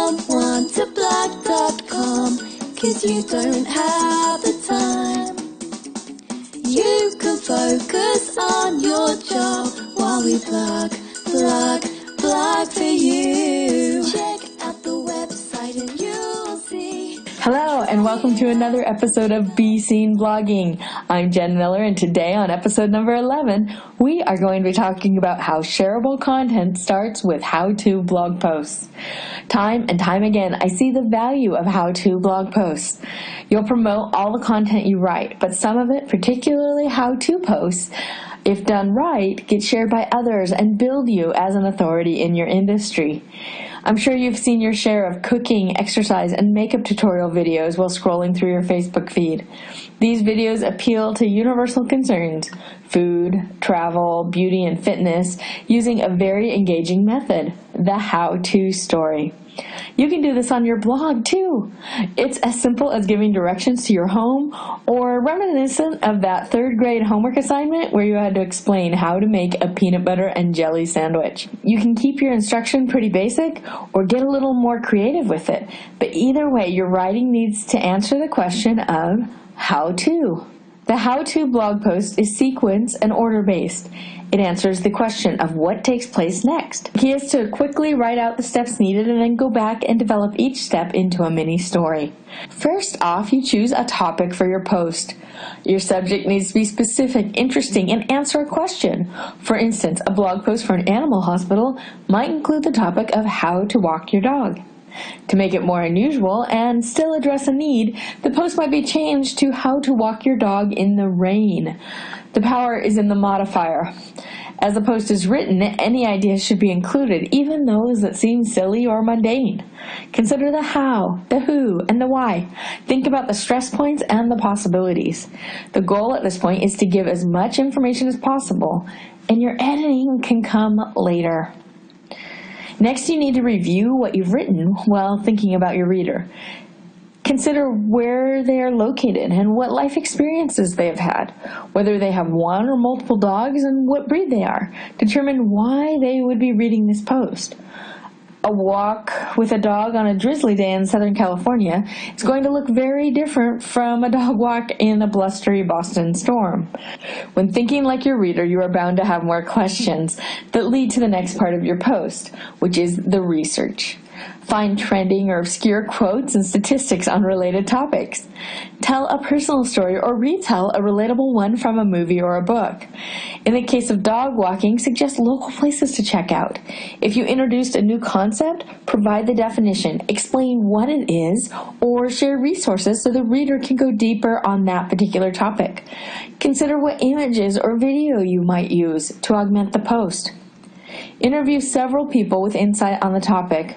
don't want to blog.com, 'cause you don't have the time. You can focus on your job while we blog for you. Check out the website and you'll see. Hello and welcome to another episode of Be Seen Blogging. I'm Jen Miller, and today on episode number 11, we are going to be talking about how shareable content starts with how-to blog posts. Time and time again, I see the value of how-to blog posts. You'll promote all the content you write, but some of it, particularly how-to posts, if done right, get shared by others and build you as an authority in your industry. I'm sure you've seen your share of cooking, exercise, and makeup tutorial videos while scrolling through your Facebook feed. These videos appeal to universal concerns: food, travel, beauty, and fitness, using a very engaging method, the how-to story. You can do this on your blog too. It's as simple as giving directions to your home, or reminiscent of that third grade homework assignment where you had to explain how to make a peanut butter and jelly sandwich. You can keep your instruction pretty basic or get a little more creative with it, but either way, your writing needs to answer the question of how to. The how-to blog post is sequence and order-based. It answers the question of what takes place next. The key is to quickly write out the steps needed and then go back and develop each step into a mini story. First off, you choose a topic for your post. Your subject needs to be specific, interesting, and answer a question. For instance, a blog post for an animal hospital might include the topic of how to walk your dog. To make it more unusual and still address a need, the post might be changed to how to walk your dog in the rain. The power is in the modifier. As the post is written, any ideas should be included, even those that seem silly or mundane. Consider the how, the who, and the why. Think about the stress points and the possibilities. The goal at this point is to give as much information as possible, and your editing can come later. Next, you need to review what you've written while thinking about your reader. Consider where they are located and what life experiences they have had, whether they have one or multiple dogs and what breed they are. Determine why they would be reading this post. A walk with a dog on a drizzly day in Southern California is going to look very different from a dog walk in a blustery Boston storm. When thinking like your reader, you are bound to have more questions that lead to the next part of your post, which is the research. Find trending or obscure quotes and statistics on related topics. Tell a personal story or retell a relatable one from a movie or a book. In the case of dog walking, suggest local places to check out. If you introduced a new concept, provide the definition, explain what it is, or share resources so the reader can go deeper on that particular topic. Consider what images or video you might use to augment the post. Interview several people with insight on the topic.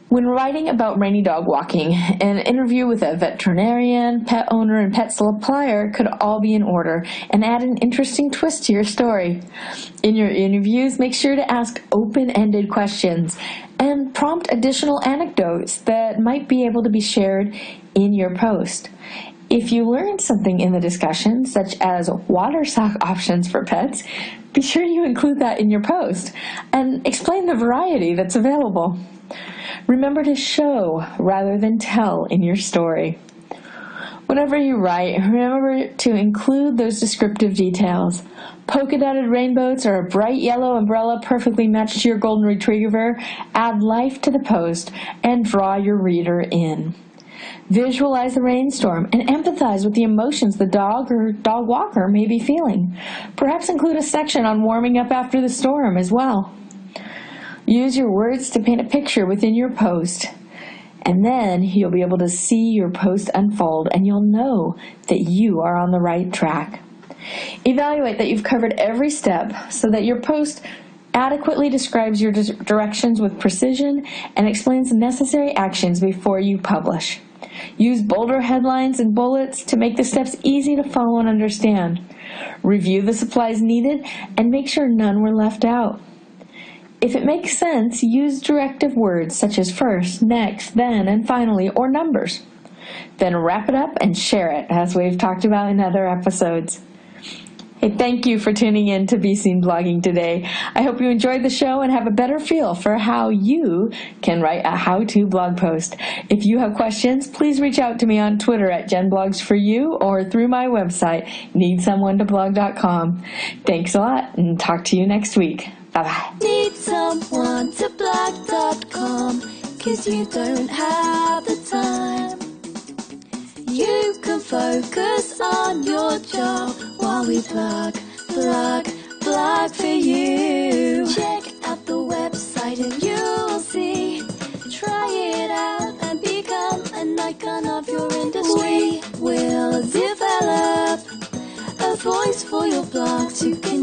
When writing about rainy dog walking, an interview with a veterinarian, pet owner, and pet supplier could all be in order and add an interesting twist to your story. In your interviews, make sure to ask open-ended questions and prompt additional anecdotes that might be able to be shared in your post. If you learn something in the discussion, such as water sock options for pets, be sure you include that in your post and explain the variety that's available. Remember to show rather than tell in your story. Whenever you write, remember to include those descriptive details. Polka-dotted rainbows or a bright yellow umbrella perfectly matched to your golden retriever add life to the post and draw your reader in. Visualize the rainstorm and empathize with the emotions the dog or dog walker may be feeling. Perhaps include a section on warming up after the storm as well. Use your words to paint a picture within your post, and then you'll be able to see your post unfold and you'll know that you are on the right track. Evaluate that you've covered every step so that your post adequately describes your directions with precision and explains necessary actions before you publish. Use bolder headlines and bullets to make the steps easy to follow and understand. Review the supplies needed and make sure none were left out. If it makes sense, use directive words such as first, next, then, and finally, or numbers. Then wrap it up and share it, as we've talked about in other episodes. Hey, thank you for tuning in to Be Seen Blogging today. I hope you enjoyed the show and have a better feel for how you can write a how-to blog post. If you have questions, please reach out to me on Twitter at JenBlogsForYou or through my website, needsomeonetoblog.com. Thanks a lot and talk to you next week. Bye-bye. Needsomeonetoblog.com, 'cause you don't have the time. You can focus on your job while we blog for you. Check out the website and you'll see. Try it out and become an icon of your industry. We'll develop a voice for your blog to connect